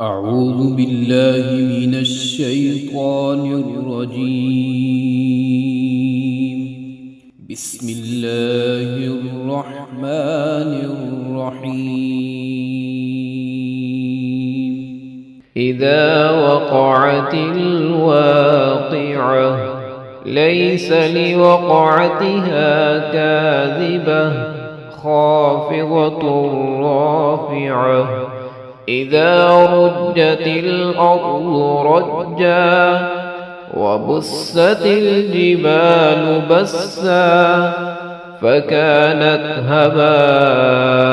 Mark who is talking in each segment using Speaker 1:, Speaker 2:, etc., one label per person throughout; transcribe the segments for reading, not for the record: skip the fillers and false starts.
Speaker 1: أعوذ بالله من الشيطان الرجيم. بسم الله الرحمن الرحيم.
Speaker 2: إذا وقعت الواقعة ليس لوقعتها كاذبة خافضة رافعة إذا رجت الأرض رجا وبست الجبال بسا فكانت هباء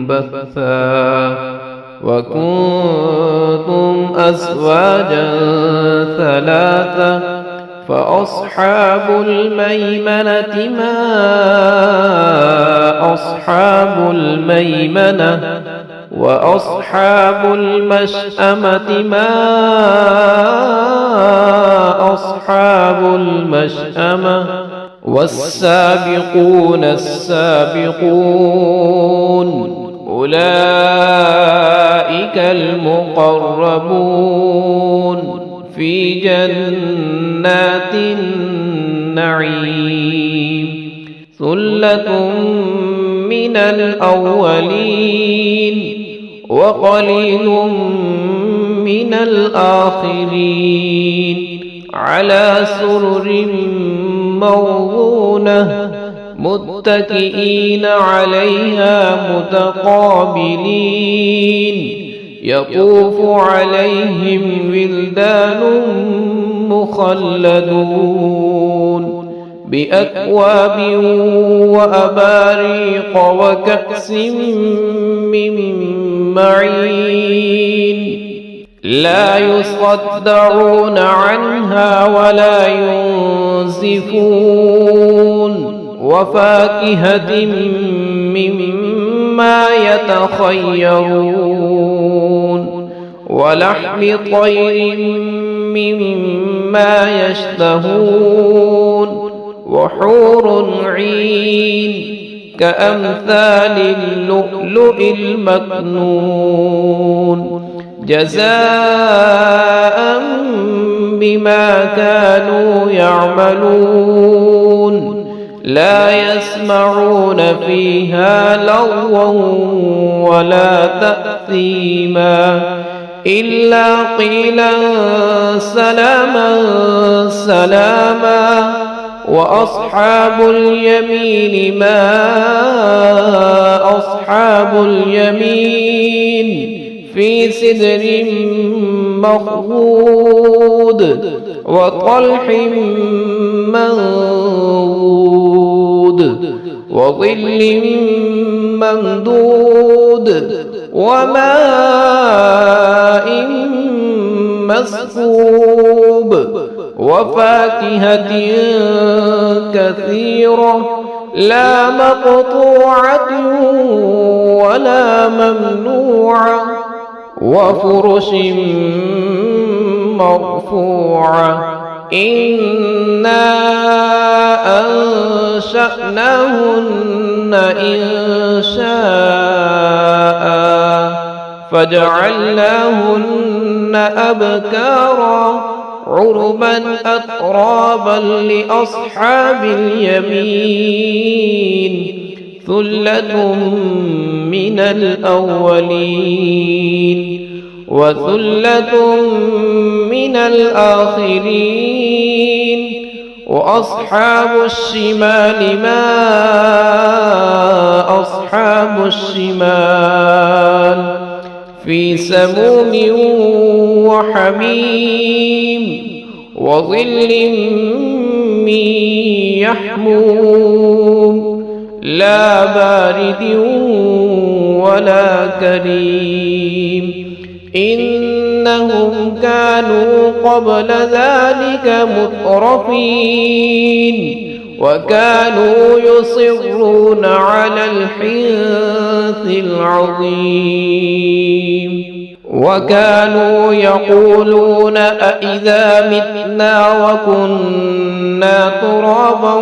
Speaker 2: منبثا وكنتم أزواجا ثلاثة فأصحاب الميمنة ما أصحاب الميمنة وأصحاب المشأمة ما أصحاب المشأمة والسابقون السابقون أولئك المقربون في جنات النعيم ثلة من الأولين وقليل من الآخرين على سرر موضونة متكئين عليها متقابلين يطوف عليهم ولدان مخلدون بأكواب وأباريق وكأس من معين لا يصدعون عنها ولا ينزفون وفاكهة مما يتخيرون ولحم طير مما يشتهون وحور عين كأمثال اللؤلؤ المكنون جزاء بما كانوا يعملون لا يسمعون فيها لغوا ولا تأثيما إلا قيلا سلاما سلاما وأصحاب اليمين ما أصحاب اليمين في سدر مخضود وطلح منضود وظل ممدود وماء مسكوب وفاكهة كثيرة لا مقطوعة ولا ممنوعة وفرش مرفوعة إنا أنشأناهن إنشاء فجعلناهن أبكارا عربا أترابا لأصحاب اليمين ثلة من الأولين وثلة من الآخرين وأصحاب الشمال ما أصحاب الشمال في سموم وحميم وظل من يحموم لا بارد ولا كريم إنهم كانوا قبل ذلك مترفين وكانوا يصرون على الحنث العظيم وكانوا يقولون أإذا متنا وكنا ترابا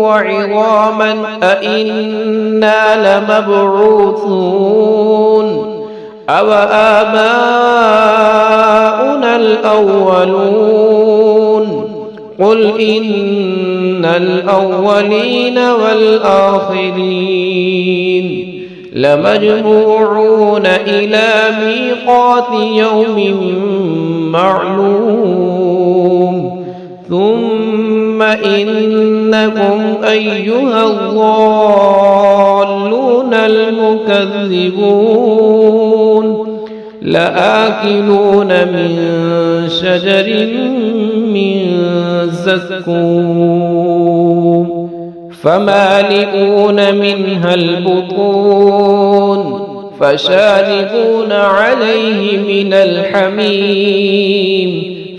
Speaker 2: وعظاما أإنا لمبعوثون أوآباؤنا الأولون قل إن الأولين والآخرين لمجموعون إلى ميقات يوم معلوم ثم إنكم أيها الضالون المكذبون لآكلون من شجر من زقوم فمالئون منها البطون فشاربون عليه من الحميم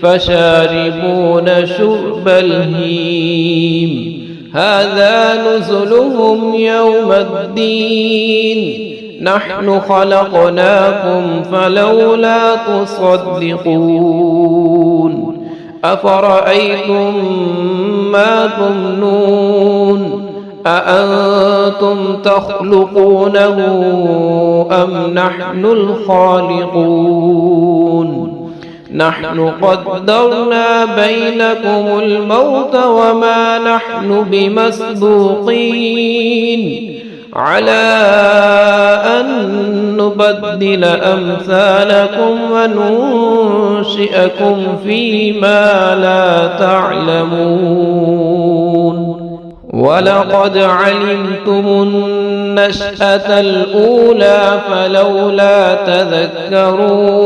Speaker 2: فشاربون شرب الهيم هذا نزلهم يوم الدين نحن خلقناكم فلولا تصدقون أفرأيتم ما تمنون أأنتم تخلقونه أم نحن الخالقون نحن قدرنا بينكم الموت وما نحن بمسبوقين على أن نبدل أمثالكم وننشئكم فيما لا تعلمون ولقد علمتم النشأة الأولى فلولا تذكرون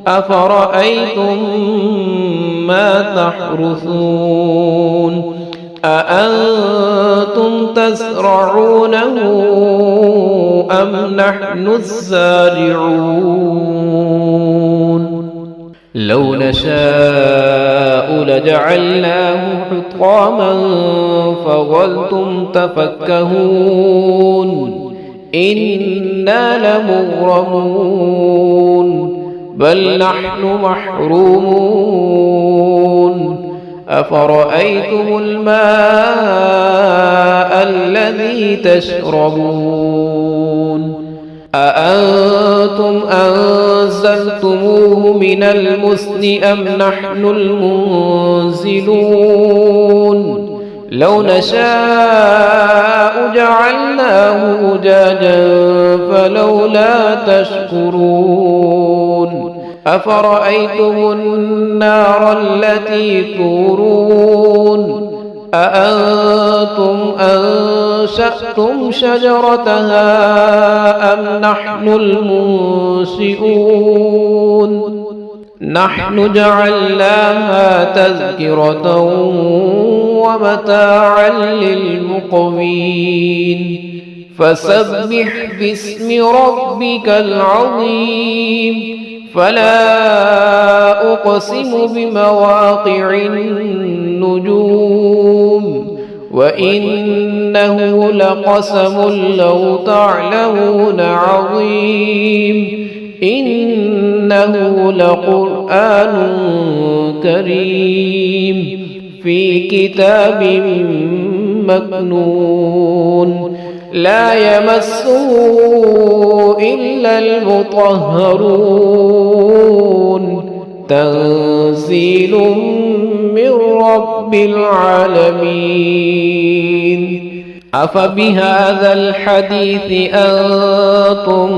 Speaker 2: أفرأيتم ما تحرثون أأنتم تزرعونه أم نحن الزارعون لو نشاء لجعلناه حطاما فظلتم تفكهون إنا لمغرمون بل نحن محرومون أفرأيتم الماء الذي تشربون أأنتم أنزلتموه من المزن أم نحن المنزلون لو نشاء جعلناه أجاجا فلولا تشكرون أفرأيتم النار التي تورون أأنتم أنشأتم شجرتها أم نحن المنشئون نحن جعلناها تذكرة ومتاعا للمقوين فسبح باسم ربك العظيم فلا أقسم بمواقع النجوم وإنه لقسم لو تعلمون عظيم إنه لقرآن كريم في كتاب مكنون لا يمسه إلا المطهرون تنزيل من رب العالمين أفبهذا الحديث أنتم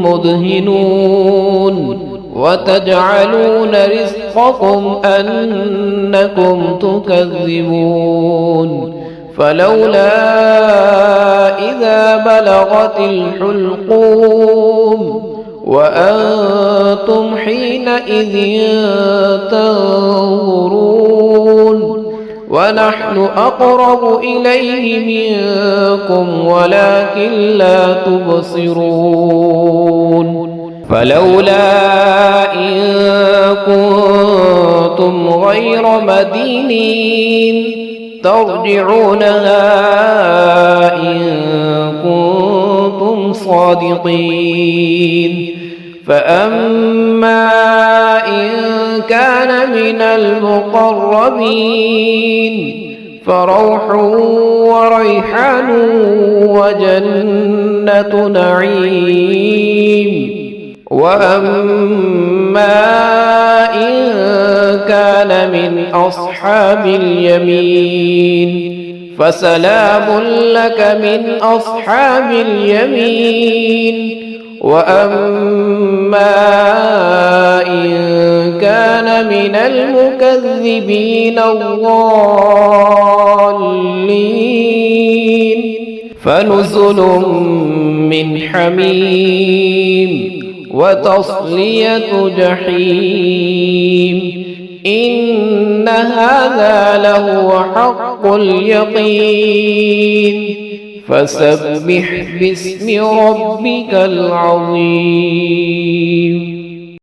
Speaker 2: مدهنون وتجعلون رزقكم أنكم تكذبون فلولا إذا بلغت الحلقوم وأنتم حينئذ تنظرون ونحن أقرب إليه منكم ولكن لا تبصرون فلولا إن كنتم غير مدينين ترجعونها إن كنتم صادقين فأما إن كان من المقربين فروح وريحان وجنة نعيم. وأما إن كان من أصحاب اليمين فسلام لك من أصحاب اليمين. وأما إن كان من المكذبين الضالين فنزل من حميم وتصلية جحيم. إن هذا لهو حق اليقين. فسبح باسم ربك العظيم.